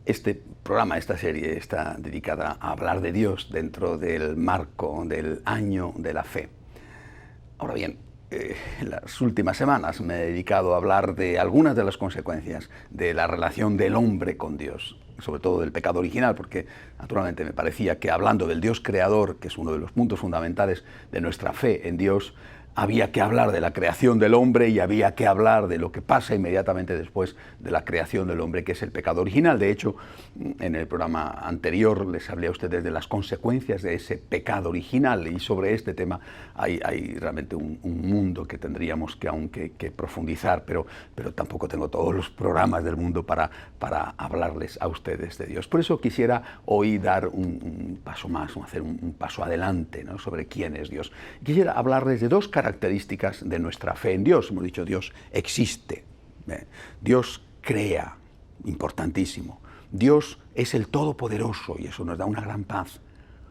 Este programa, esta serie, está dedicada a hablar de Dios dentro del marco del año de la fe. Ahora bien, en las últimas semanas me he dedicado a hablar de algunas de las consecuencias de la relación del hombre con Dios, sobre todo del pecado original, porque naturalmente me parecía que hablando del Dios creador, que es uno de los puntos fundamentales de nuestra fe en Dios, había que hablar de la creación del hombre y había que hablar de lo que pasa inmediatamente después de la creación del hombre, que es el pecado original. De hecho, en el programa anterior les hablé a ustedes de las consecuencias de ese pecado original, y sobre este tema hay realmente un mundo que tendríamos que profundizar, pero tampoco tengo todos los programas del mundo para hablarles a ustedes de Dios. Por eso quisiera hoy dar un paso más, hacer un paso adelante, ¿no?, sobre quién es Dios. Quisiera hablarles de dos características de nuestra fe en Dios. Hemos dicho, Dios existe, Dios crea, importantísimo. Dios es el Todopoderoso y eso nos da una gran paz.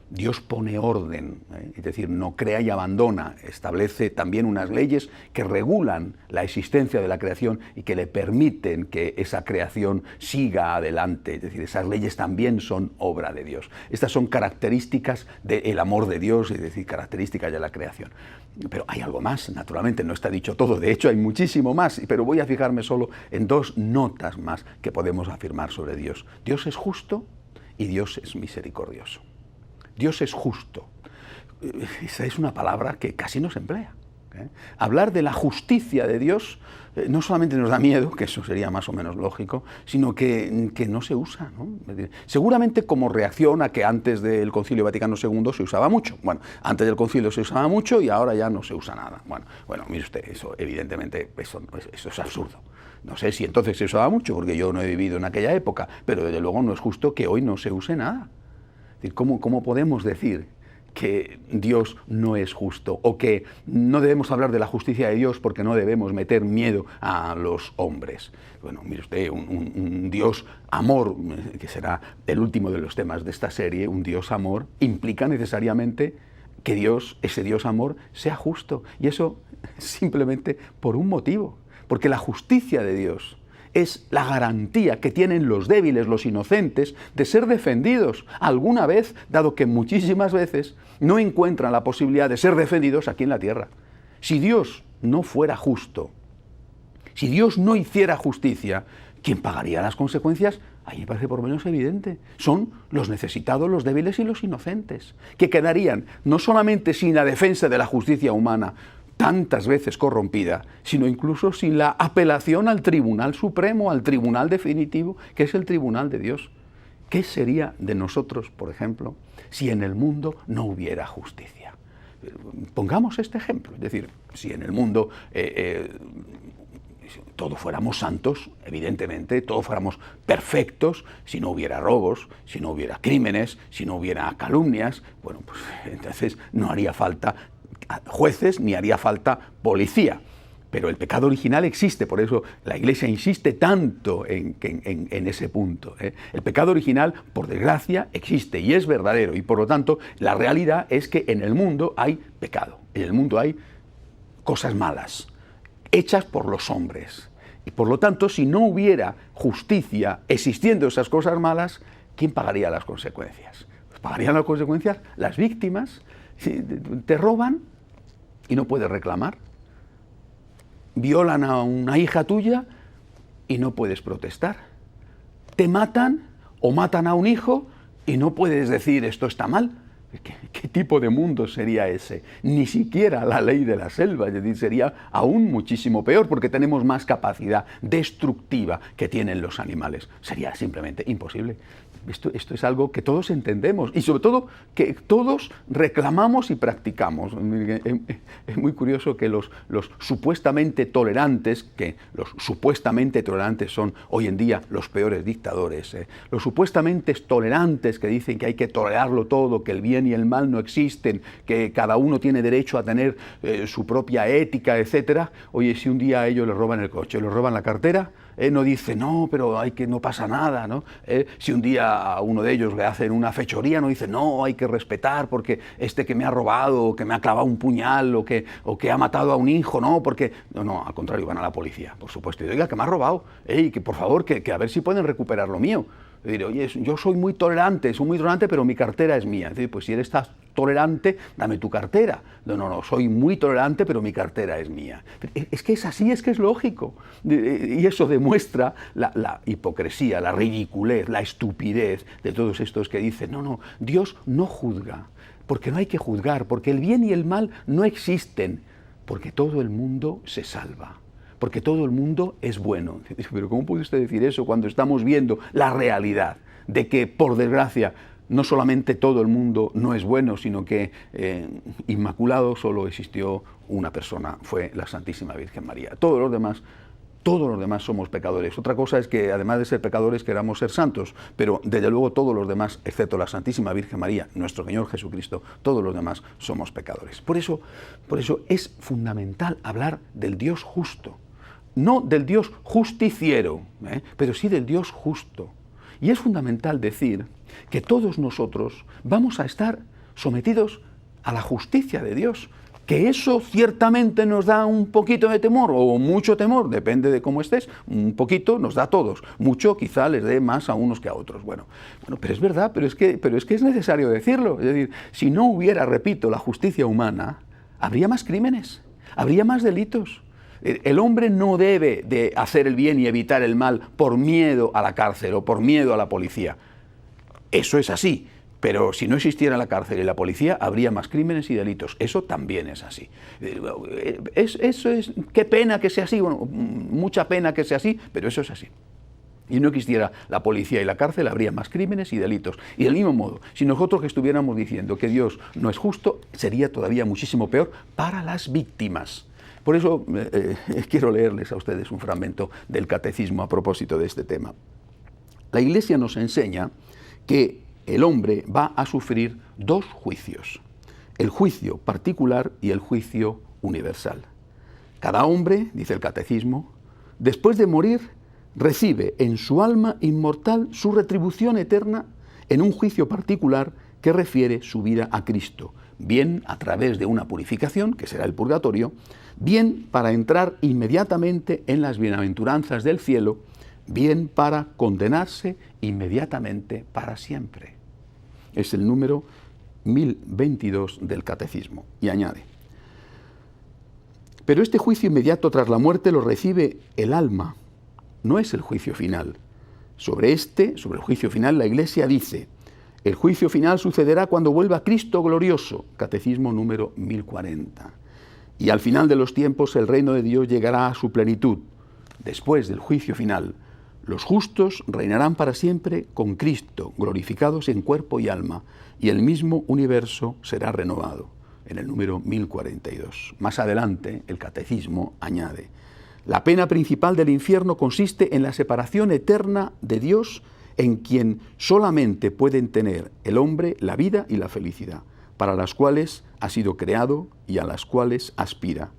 Dios pone orden, es decir, no crea y abandona, establece también unas leyes que regulan la existencia de la creación y que le permiten que esa creación siga adelante, es decir, esas leyes también son obra de Dios. Estas son características del amor de Dios, es decir, características de la creación. Pero hay algo más, naturalmente, no está dicho todo, de hecho hay muchísimo más, pero voy a fijarme solo en dos notas más que podemos afirmar sobre Dios. Dios es justo y Dios es misericordioso. Dios es justo. Esa es una palabra que casi no se emplea. Hablar de la justicia de Dios no solamente nos da miedo, que eso sería más o menos lógico, sino que no se usa, ¿no? Seguramente como reacción a que antes del Concilio Vaticano II se usaba mucho. Bueno, antes del concilio se usaba mucho y ahora ya no se usa nada. Bueno, mire usted, eso evidentemente eso es absurdo. No sé si entonces se usaba mucho, porque yo no he vivido en aquella época, pero desde luego no es justo que hoy no se use nada. ¿Cómo podemos decir que Dios no es justo o que no debemos hablar de la justicia de Dios porque no debemos meter miedo a los hombres? Bueno, mire usted, un Dios amor, que será el último de los temas de esta serie, un Dios amor, implica necesariamente que Dios, ese Dios amor, sea justo. Y eso simplemente por un motivo, porque la justicia de Dios es la garantía que tienen los débiles, los inocentes, de ser defendidos alguna vez, dado que muchísimas veces no encuentran la posibilidad de ser defendidos aquí en la tierra. Si Dios no fuera justo, si Dios no hiciera justicia, ¿quién pagaría las consecuencias? A mí me parece por lo menos evidente. Son los necesitados, los débiles y los inocentes, que quedarían no solamente sin la defensa de la justicia humana, tantas veces corrompida, sino incluso sin la apelación al Tribunal Supremo, al Tribunal Definitivo, que es el Tribunal de Dios. ¿Qué sería de nosotros, por ejemplo, si en el mundo no hubiera justicia? Pongamos este ejemplo, es decir, si en el mundo todos fuéramos santos, evidentemente, todos fuéramos perfectos, si no hubiera robos, si no hubiera crímenes, si no hubiera calumnias, bueno, pues entonces no haría falta jueces ni haría falta policía. Pero el pecado original existe, por eso la Iglesia insiste tanto en ese punto. El pecado original, por desgracia, existe y es verdadero, y por lo tanto la realidad es que en el mundo hay pecado, en el mundo hay cosas malas, hechas por los hombres. Y por lo tanto, si no hubiera justicia existiendo esas cosas malas, ¿quién pagaría las consecuencias? Pues pagarían las consecuencias las víctimas. Si te roban y no puedes reclamar, violan a una hija tuya y no puedes protestar, te matan o matan a un hijo y no puedes decir esto está mal. ¿Qué tipo de mundo sería ese? Ni siquiera la ley de la selva, es decir, sería aún muchísimo peor porque tenemos más capacidad destructiva que tienen los animales. Sería simplemente imposible. Esto es algo que todos entendemos y sobre todo que todos reclamamos y practicamos. Es muy curioso que los supuestamente tolerantes, que los supuestamente tolerantes son hoy en día los peores dictadores, los supuestamente tolerantes que dicen que hay que tolerarlo todo, que el bien y el mal no existen, que cada uno tiene derecho a tener su propia ética, etcétera. Oye, si un día a ellos les roban el coche, les roban la cartera, no dice, no, pero no pasa nada, ¿no? Si un día a uno de ellos le hacen una fechoría, no dice, no, hay que respetar porque este que me ha robado, o que me ha clavado un puñal, o que ha matado a un hijo, no, porque... No, al contrario, van a la policía, por supuesto, y oiga, que me ha robado, que por favor, que a ver si pueden recuperar lo mío. Es decir, oye, yo soy muy tolerante, pero mi cartera es mía. Es decir, pues si eres tolerante, dame tu cartera. No, soy muy tolerante, pero mi cartera es mía. Es que es así, es que es lógico. Y eso demuestra la hipocresía, la ridiculez, la estupidez de todos estos que dicen, no, Dios no juzga, porque no hay que juzgar, porque el bien y el mal no existen, porque todo el mundo se salva. Porque todo el mundo es bueno. Pero ¿cómo puede usted decir eso cuando estamos viendo la realidad de que, por desgracia, no solamente todo el mundo no es bueno, sino que inmaculado solo existió una persona, fue la Santísima Virgen María. Todos los demás somos pecadores. Otra cosa es que, además de ser pecadores, queramos ser santos, pero desde luego todos los demás, excepto la Santísima Virgen María, nuestro Señor Jesucristo, todos los demás somos pecadores. Por eso es fundamental hablar del Dios justo. No del Dios justiciero, pero sí del Dios justo. Y es fundamental decir que todos nosotros vamos a estar sometidos a la justicia de Dios, que eso ciertamente nos da un poquito de temor o mucho temor, depende de cómo estés, un poquito nos da a todos, mucho quizá les dé más a unos que a otros. Bueno, pero es verdad, pero es que es necesario decirlo. Es decir, si no hubiera, repito, la justicia humana, habría más crímenes, habría más delitos. El hombre no debe de hacer el bien y evitar el mal por miedo a la cárcel o por miedo a la policía. Eso es así, pero si no existiera la cárcel y la policía, habría más crímenes y delitos. Eso también es así. Qué pena que sea así, bueno, mucha pena que sea así, pero eso es así. Y no existiera la policía y la cárcel, habría más crímenes y delitos. Y del mismo modo, si nosotros que estuviéramos diciendo que Dios no es justo, sería todavía muchísimo peor para las víctimas. Por eso quiero leerles a ustedes un fragmento del Catecismo a propósito de este tema. La Iglesia nos enseña que el hombre va a sufrir dos juicios, el juicio particular y el juicio universal. Cada hombre, dice el Catecismo, después de morir, recibe en su alma inmortal su retribución eterna en un juicio particular que refiere su vida a Cristo, bien a través de una purificación, que será el purgatorio, bien para entrar inmediatamente en las bienaventuranzas del cielo, bien para condenarse inmediatamente para siempre. Es el número 1022 del Catecismo. Y añade, pero este juicio inmediato tras la muerte lo recibe el alma, no es el juicio final. Sobre el juicio final, la Iglesia dice, el juicio final sucederá cuando vuelva Cristo glorioso, Catecismo número 1040. Y al final de los tiempos el reino de Dios llegará a su plenitud. Después del juicio final, los justos reinarán para siempre con Cristo, glorificados en cuerpo y alma, y el mismo universo será renovado, en el número 1042. Más adelante, el Catecismo añade, la pena principal del infierno consiste en la separación eterna de Dios, en quien solamente pueden tener el hombre la vida y la felicidad, para las cuales ha sido creado y a las cuales aspira.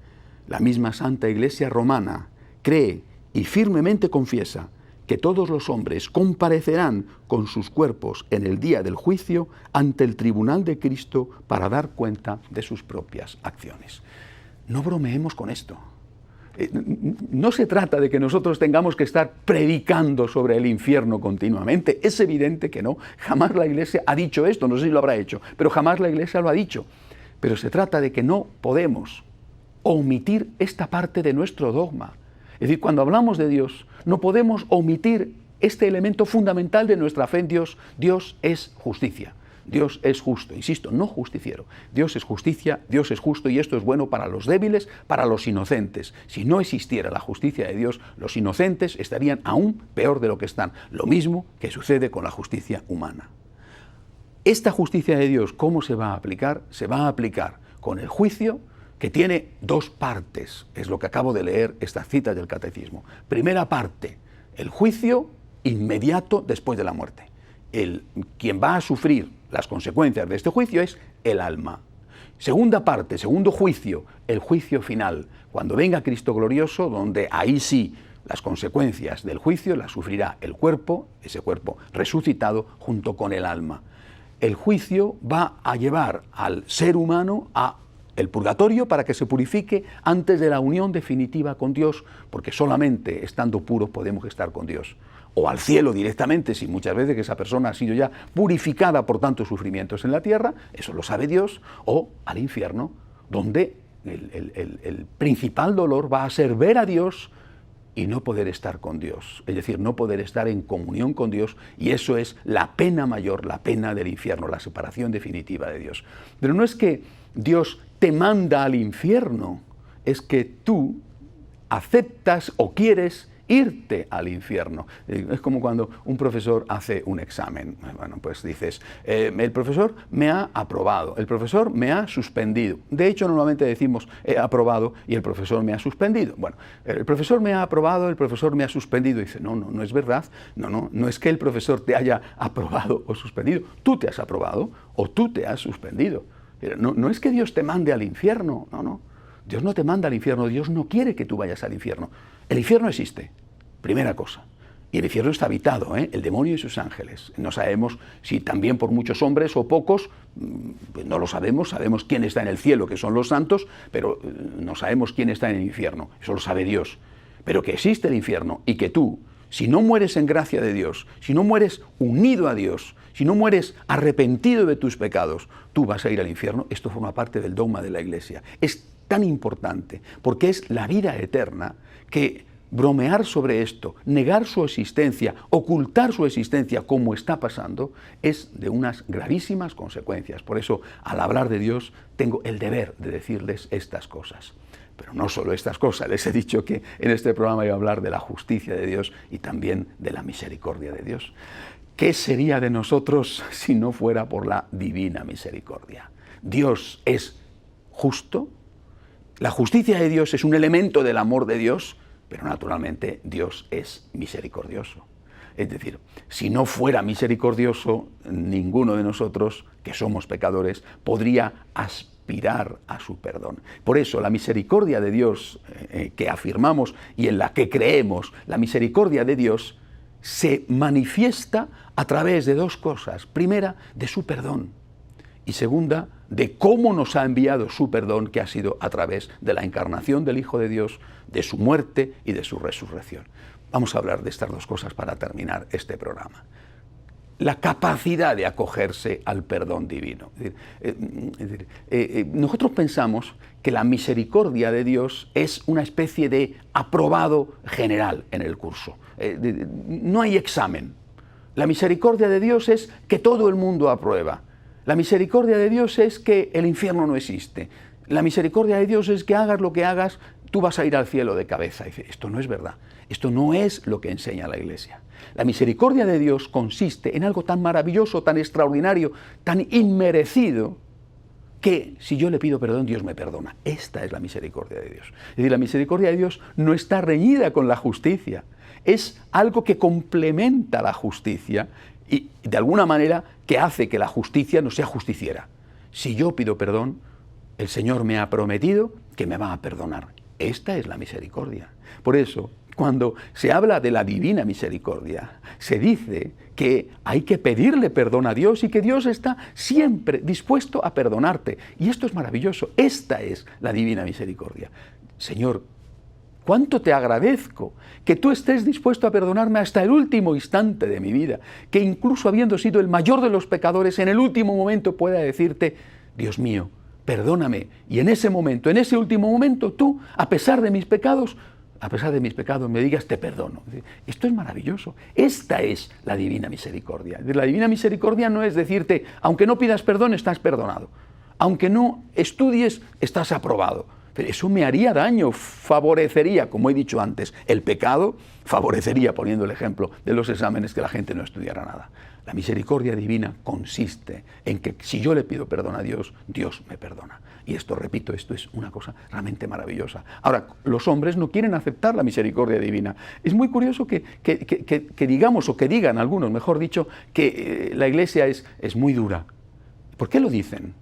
La misma Santa Iglesia Romana cree y firmemente confiesa que todos los hombres comparecerán con sus cuerpos en el día del juicio ante el tribunal de Cristo para dar cuenta de sus propias acciones. No bromeemos con esto. No se trata de que nosotros tengamos que estar predicando sobre el infierno continuamente. Es evidente que no. Jamás la Iglesia ha dicho esto, no sé si lo habrá hecho, pero jamás la Iglesia lo ha dicho. Pero se trata de que no podemos omitir esta parte de nuestro dogma. Es decir, cuando hablamos de Dios, no podemos omitir este elemento fundamental de nuestra fe en Dios. Dios es justicia. Dios es justo, insisto, no justiciero. Dios es justicia, Dios es justo y esto es bueno para los débiles, para los inocentes. Si no existiera la justicia de Dios, los inocentes estarían aún peor de lo que están. Lo mismo que sucede con la justicia humana. Esta justicia de Dios, ¿cómo se va a aplicar? Se va a aplicar con el juicio que tiene dos partes. Es lo que acabo de leer, estas citas del Catecismo. Primera parte, el juicio inmediato después de la muerte. Quien va a sufrir las consecuencias de este juicio es el alma. Segunda parte, segundo juicio, el juicio final, cuando venga Cristo glorioso, donde ahí sí las consecuencias del juicio las sufrirá el cuerpo, ese cuerpo resucitado, junto con el alma. El juicio va a llevar al ser humano a el purgatorio para que se purifique antes de la unión definitiva con Dios, porque solamente estando puros podemos estar con Dios. o al cielo directamente, si muchas veces que esa persona ha sido ya purificada por tantos sufrimientos en la tierra, eso lo sabe Dios, o al infierno, donde el principal dolor va a ser ver a Dios y no poder estar con Dios, es decir, no poder estar en comunión con Dios, y eso es la pena mayor, la pena del infierno, la separación definitiva de Dios. Pero no es que Dios te manda al infierno, es que tú aceptas o quieres irte al infierno. Es como cuando un profesor hace un examen. Bueno, pues dices, el profesor me ha aprobado, el profesor me ha suspendido. De hecho, normalmente decimos, he aprobado y el profesor me ha suspendido. Bueno, el profesor me ha aprobado, el profesor me ha suspendido. Y dice, no es verdad. No es que el profesor te haya aprobado o suspendido. Tú te has aprobado o tú te has suspendido. No es que Dios te mande al infierno, no. Dios no te manda al infierno, Dios no quiere que tú vayas al infierno. El infierno existe, primera cosa. Y el infierno está habitado, el demonio y sus ángeles. No sabemos si también por muchos hombres o pocos, no lo sabemos, sabemos quién está en el cielo, que son los santos, pero no sabemos quién está en el infierno, eso lo sabe Dios. Pero que existe el infierno y que tú, si no mueres en gracia de Dios, si no mueres unido a Dios, si no mueres arrepentido de tus pecados, tú vas a ir al infierno. Esto forma parte del dogma de la Iglesia. Es tan importante porque es la vida eterna que bromear sobre esto, negar su existencia, ocultar su existencia como está pasando, es de unas gravísimas consecuencias. Por eso, al hablar de Dios, tengo el deber de decirles estas cosas. Pero no solo estas cosas, les he dicho que en este programa iba a hablar de la justicia de Dios y también de la misericordia de Dios. ¿Qué sería de nosotros si no fuera por la divina misericordia? Dios es justo, la justicia de Dios es un elemento del amor de Dios, pero naturalmente Dios es misericordioso. Es decir, si no fuera misericordioso, ninguno de nosotros, que somos pecadores, podría aspirar a su perdón. Por eso la misericordia de Dios que afirmamos y en la que creemos, la misericordia de Dios se manifiesta a través de dos cosas. Primera, de su perdón. Y segunda, de cómo nos ha enviado su perdón, que ha sido a través de la encarnación del Hijo de Dios, de su muerte y de su resurrección. Vamos a hablar de estas dos cosas para terminar este programa. La capacidad de acogerse al perdón divino. Nosotros pensamos que la misericordia de Dios es una especie de aprobado general en el curso. No hay examen. La misericordia de Dios es que todo el mundo aprueba. La misericordia de Dios es que el infierno no existe. La misericordia de Dios es que hagas lo que hagas, tú vas a ir al cielo de cabeza. Y dice, esto no es verdad. Esto no es lo que enseña la Iglesia. La misericordia de Dios consiste en algo tan maravilloso, tan extraordinario, tan inmerecido, que si yo le pido perdón, Dios me perdona. Esta es la misericordia de Dios. Es decir, la misericordia de Dios no está reñida con la justicia. Es algo que complementa la justicia y, de alguna manera, que hace que la justicia no sea justiciera. Si yo pido perdón, el Señor me ha prometido que me va a perdonar. Esta es la misericordia. Por eso, cuando se habla de la divina misericordia, se dice que hay que pedirle perdón a Dios y que Dios está siempre dispuesto a perdonarte. Y esto es maravilloso. Esta es la divina misericordia. Señor, cuánto te agradezco que tú estés dispuesto a perdonarme hasta el último instante de mi vida, que incluso habiendo sido el mayor de los pecadores, en el último momento pueda decirte, Dios mío, perdóname. Y en ese momento, en ese último momento, tú, a pesar de mis pecados, me digas, te perdono. Esto es maravilloso. Esta es la divina misericordia. La divina misericordia no es decirte, aunque no pidas perdón, estás perdonado. Aunque no estudies, estás aprobado. Pero eso me haría daño, favorecería, como he dicho antes, el pecado, favorecería, poniendo el ejemplo de los exámenes, que la gente no estudiara nada. La misericordia divina consiste en que si yo le pido perdón a Dios, Dios me perdona. Y esto, repito, esto es una cosa realmente maravillosa. Ahora, los hombres no quieren aceptar la misericordia divina. Es muy curioso que digamos, o que digan algunos, mejor dicho, que la Iglesia es muy dura. ¿Por qué lo dicen?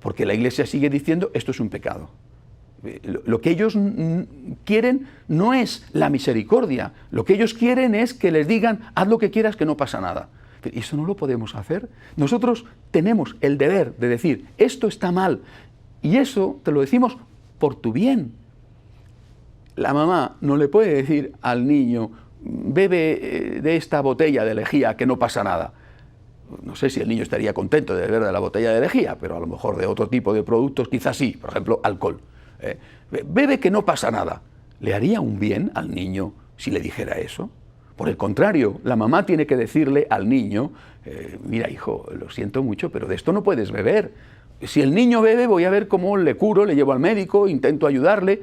Porque la Iglesia sigue diciendo, esto es un pecado. Lo que ellos quieren no es la misericordia, lo que ellos quieren es que les digan, haz lo que quieras, que no pasa nada. Y eso no lo podemos hacer. Nosotros tenemos el deber de decir, esto está mal, y eso te lo decimos por tu bien. La mamá no le puede decir al niño, bebe de esta botella de lejía que no pasa nada. No sé si el niño estaría contento de beber de la botella de lejía, pero a lo mejor de otro tipo de productos quizás sí, por ejemplo, alcohol. Bebe que no pasa nada. ¿Le haría un bien al niño si le dijera eso? Por el contrario, la mamá tiene que decirle al niño, mira hijo, lo siento mucho, pero de esto no puedes beber. Si el niño bebe, voy a ver cómo le curo, le llevo al médico, intento ayudarle,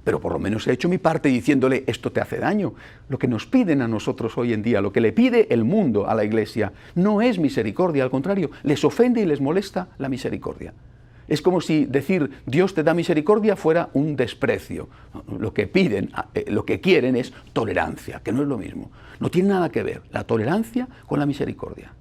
pero por lo menos he hecho mi parte diciéndole, esto te hace daño. Lo que nos piden a nosotros hoy en día, lo que le pide el mundo a la Iglesia, no es misericordia, al contrario, les ofende y les molesta la misericordia. Es como si decir Dios te da misericordia fuera un desprecio. Lo que piden, lo que quieren es tolerancia, que no es lo mismo. No tiene nada que ver la tolerancia con la misericordia.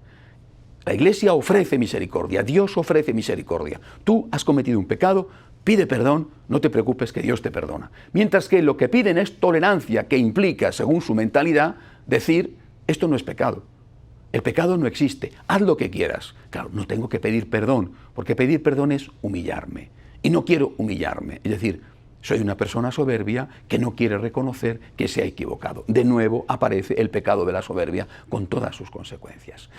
La Iglesia ofrece misericordia, Dios ofrece misericordia. Tú has cometido un pecado, pide perdón, no te preocupes que Dios te perdona. Mientras que lo que piden es tolerancia, que implica, según su mentalidad, decir, esto no es pecado. El pecado no existe, haz lo que quieras. Claro, no tengo que pedir perdón, porque pedir perdón es humillarme. Y no quiero humillarme, es decir, soy una persona soberbia que no quiere reconocer que se ha equivocado. De nuevo aparece el pecado de la soberbia con todas sus consecuencias.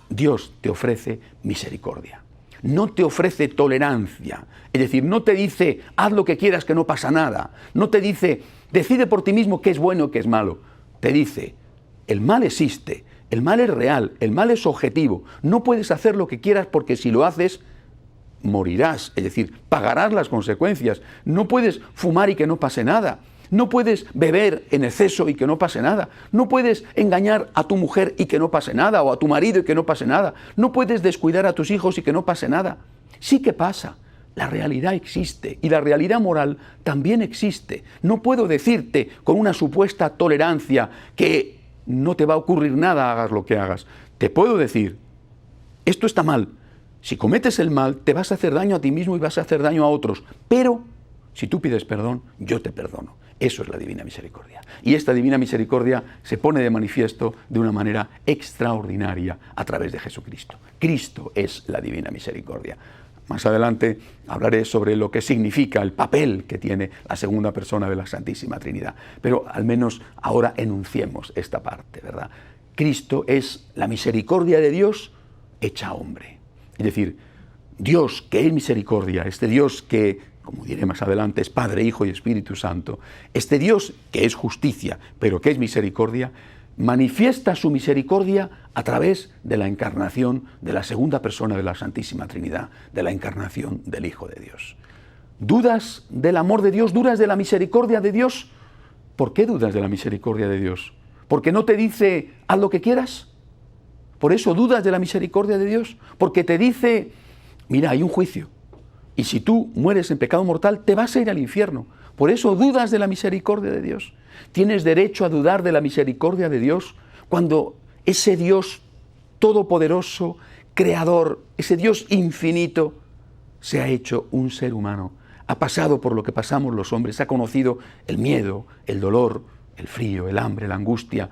Dios te ofrece misericordia, no te ofrece tolerancia, es decir, no te dice haz lo que quieras que no pasa nada, no te dice decide por ti mismo qué es bueno y qué es malo, te dice el mal existe, el mal es real, el mal es objetivo, no puedes hacer lo que quieras porque si lo haces morirás, es decir, pagarás las consecuencias, no puedes fumar y que no pase nada. No puedes beber en exceso y que no pase nada. No puedes engañar a tu mujer y que no pase nada, o a tu marido y que no pase nada. No puedes descuidar a tus hijos y que no pase nada. Sí que pasa. La realidad existe y la realidad moral también existe. No puedo decirte con una supuesta tolerancia que no te va a ocurrir nada, hagas lo que hagas. Te puedo decir, esto está mal. Si cometes el mal, te vas a hacer daño a ti mismo y vas a hacer daño a otros. Pero si tú pides perdón, yo te perdono. Eso es la divina misericordia. Y esta divina misericordia se pone de manifiesto de una manera extraordinaria a través de Jesucristo. Cristo es la divina misericordia. Más adelante hablaré sobre lo que significa el papel que tiene la segunda persona de la Santísima Trinidad. Pero al menos ahora enunciemos esta parte, ¿verdad? Cristo es la misericordia de Dios hecha hombre. Es decir, Dios que es misericordia, este Dios que, como diré más adelante, es Padre, Hijo y Espíritu Santo, este Dios que es justicia, pero que es misericordia, manifiesta su misericordia a través de la encarnación de la segunda persona de la Santísima Trinidad, de la encarnación del Hijo de Dios. ¿Dudas del amor de Dios? ¿Dudas de la misericordia de Dios? ¿Por qué dudas de la misericordia de Dios? ¿Porque no te dice haz lo que quieras? ¿Por eso dudas de la misericordia de Dios? Porque te dice, mira, hay un juicio. Y si tú mueres en pecado mortal, te vas a ir al infierno. Por eso dudas de la misericordia de Dios. Tienes derecho a dudar de la misericordia de Dios cuando ese Dios todopoderoso, creador, ese Dios infinito, se ha hecho un ser humano. Ha pasado por lo que pasamos los hombres. Ha conocido el miedo, el dolor, el frío, el hambre, la angustia.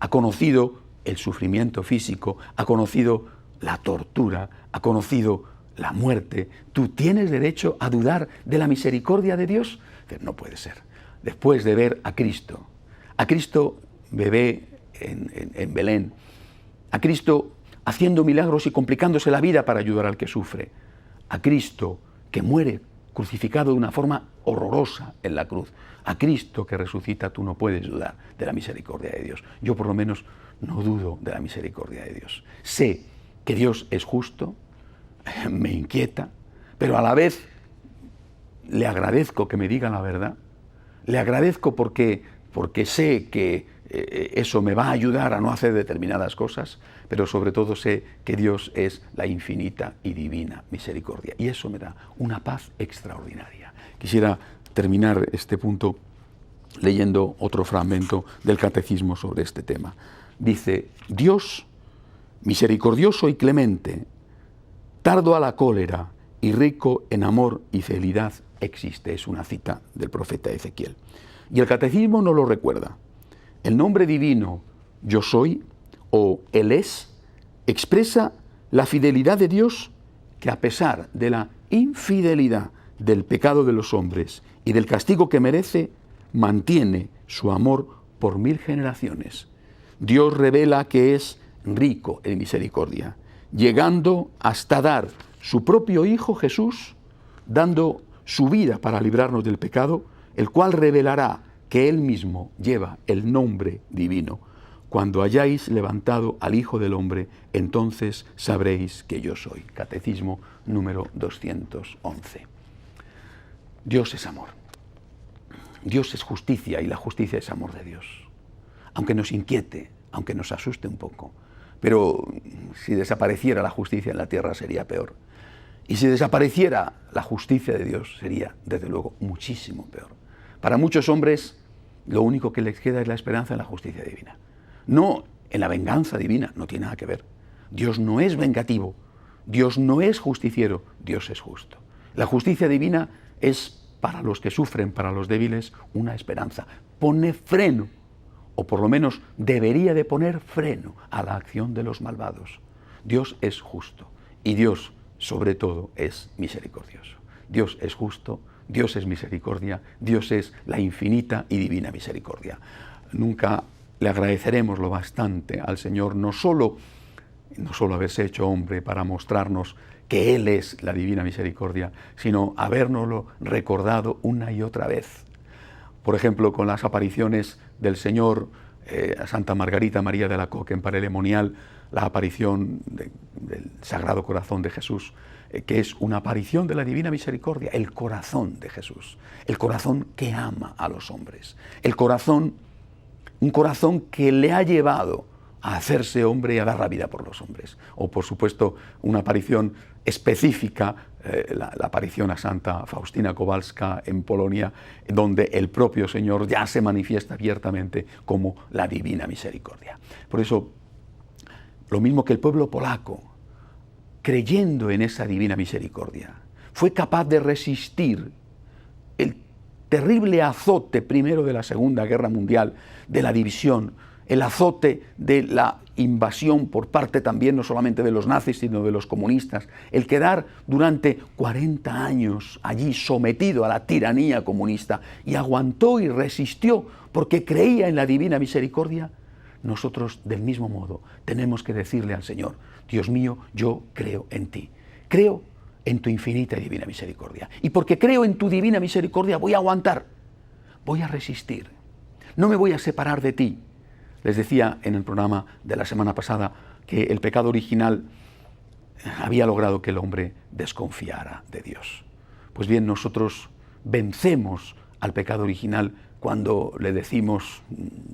Ha conocido el sufrimiento físico. Ha conocido la tortura. Ha conocido la muerte. ¿Tú tienes derecho a dudar de la misericordia de Dios? No puede ser. Después de ver a Cristo bebé en Belén, a Cristo haciendo milagros y complicándose la vida para ayudar al que sufre, a Cristo que muere crucificado de una forma horrorosa en la cruz, a Cristo que resucita, tú no puedes dudar de la misericordia de Dios. Yo por lo menos no dudo de la misericordia de Dios. Sé que Dios es justo, me inquieta, pero a la vez le agradezco que me diga la verdad, le agradezco porque sé que eso me va a ayudar a no hacer determinadas cosas, pero sobre todo sé que Dios es la infinita y divina misericordia, y eso me da una paz extraordinaria. Quisiera terminar este punto leyendo otro fragmento del Catecismo sobre este tema. Dice, Dios, misericordioso y clemente, tardo a la cólera y rico en amor y fidelidad, existe. Es una cita del profeta Ezequiel. Y el Catecismo nos lo recuerda. El nombre divino, yo soy, o Él es, expresa la fidelidad de Dios que a pesar de la infidelidad del pecado de los hombres y del castigo que merece, mantiene su amor por 1000 generaciones. Dios revela que es rico en misericordia, llegando hasta dar su propio Hijo Jesús, dando su vida para librarnos del pecado, el cual revelará que Él mismo lleva el nombre divino. Cuando hayáis levantado al Hijo del Hombre, entonces sabréis que yo soy. Catecismo número 211. Dios es amor. Dios es justicia y la justicia es amor de Dios. Aunque nos inquiete, aunque nos asuste un poco. Pero si desapareciera la justicia en la tierra sería peor. Y si desapareciera la justicia de Dios sería, desde luego, muchísimo peor. Para muchos hombres, lo único que les queda es la esperanza en la justicia divina. No en la venganza divina, no tiene nada que ver. Dios no es vengativo, Dios no es justiciero, Dios es justo. La justicia divina es para los que sufren, para los débiles, una esperanza. Pone freno, o por lo menos debería de poner freno a la acción de los malvados. Dios es justo y Dios, sobre todo, es misericordioso. Dios es justo, Dios es misericordia, Dios es la infinita y divina misericordia. Nunca le agradeceremos lo bastante al Señor, no solo haberse hecho hombre para mostrarnos que Él es la divina misericordia, sino habérnoslo recordado una y otra vez. Por ejemplo, con las apariciones del Señor a Santa Margarita María de Alacoque en Parelemonial, la aparición del Sagrado Corazón de Jesús, que es una aparición de la divina misericordia, el corazón de Jesús, el corazón que ama a los hombres, un corazón que le ha llevado a hacerse hombre y a dar la vida por los hombres. O, por supuesto, una aparición específica, la aparición a Santa Faustina Kowalska en Polonia, donde el propio Señor ya se manifiesta abiertamente como la divina misericordia. Por eso, lo mismo que el pueblo polaco, creyendo en esa divina misericordia, fue capaz de resistir el terrible azote primero de la Segunda Guerra Mundial, de la división, el azote de la invasión por parte también no solamente de los nazis, sino de los comunistas, el quedar durante 40 años allí sometido a la tiranía comunista, y aguantó y resistió porque creía en la divina misericordia. Nosotros, del mismo modo, tenemos que decirle al Señor: Dios mío, yo creo en ti, creo en tu infinita y divina misericordia, y porque creo en tu divina misericordia voy a aguantar, voy a resistir, no me voy a separar de ti. Les decía en el programa de la semana pasada que el pecado original había logrado que el hombre desconfiara de Dios. Pues bien, nosotros vencemos al pecado original cuando le decimos: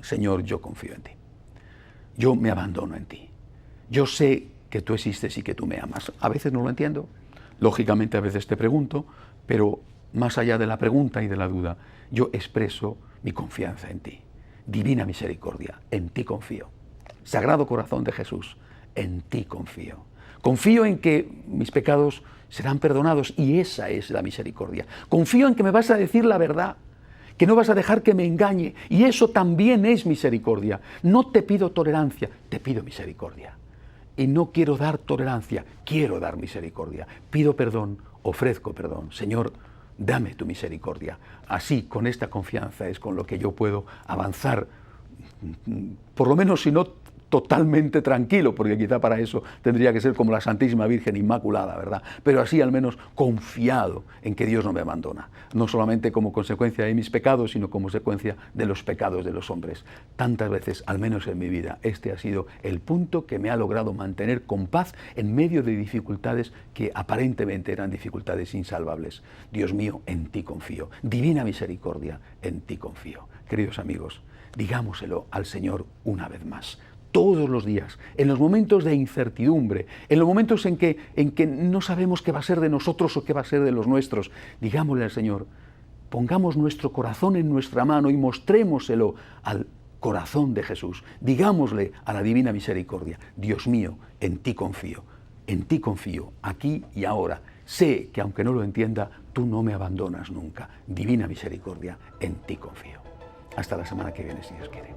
Señor, yo confío en ti, yo me abandono en ti, yo sé que tú existes y que tú me amas. A veces no lo entiendo, lógicamente a veces te pregunto, pero más allá de la pregunta y de la duda, yo expreso mi confianza en ti. Divina misericordia, en ti confío. Sagrado Corazón de Jesús, en ti confío. Confío en que mis pecados serán perdonados y esa es la misericordia. Confío en que me vas a decir la verdad, que no vas a dejar que me engañe, y eso también es misericordia. No te pido tolerancia, te pido misericordia. Y no quiero dar tolerancia, quiero dar misericordia. Pido perdón, ofrezco perdón. Señor, dame tu misericordia. Así, con esta confianza, es con lo que yo puedo avanzar, por lo menos si no totalmente tranquilo, porque quizá para eso tendría que ser como la Santísima Virgen Inmaculada, ¿verdad? Pero así al menos confiado en que Dios no me abandona, no solamente como consecuencia de mis pecados, sino como consecuencia de los pecados de los hombres. Tantas veces, al menos en mi vida, este ha sido el punto que me ha logrado mantener con paz en medio de dificultades que aparentemente eran dificultades insalvables. Dios mío, en ti confío. Divina misericordia, en ti confío. Queridos amigos, digámoselo al Señor una vez más. Todos los días, en los momentos de incertidumbre, en los momentos en que no sabemos qué va a ser de nosotros o qué va a ser de los nuestros, digámosle al Señor, pongamos nuestro corazón en nuestra mano y mostrémoselo al corazón de Jesús. Digámosle a la divina misericordia: Dios mío, en ti confío, aquí y ahora. Sé que aunque no lo entienda, tú no me abandonas nunca. Divina misericordia, en ti confío. Hasta la semana que viene, si Dios quiere.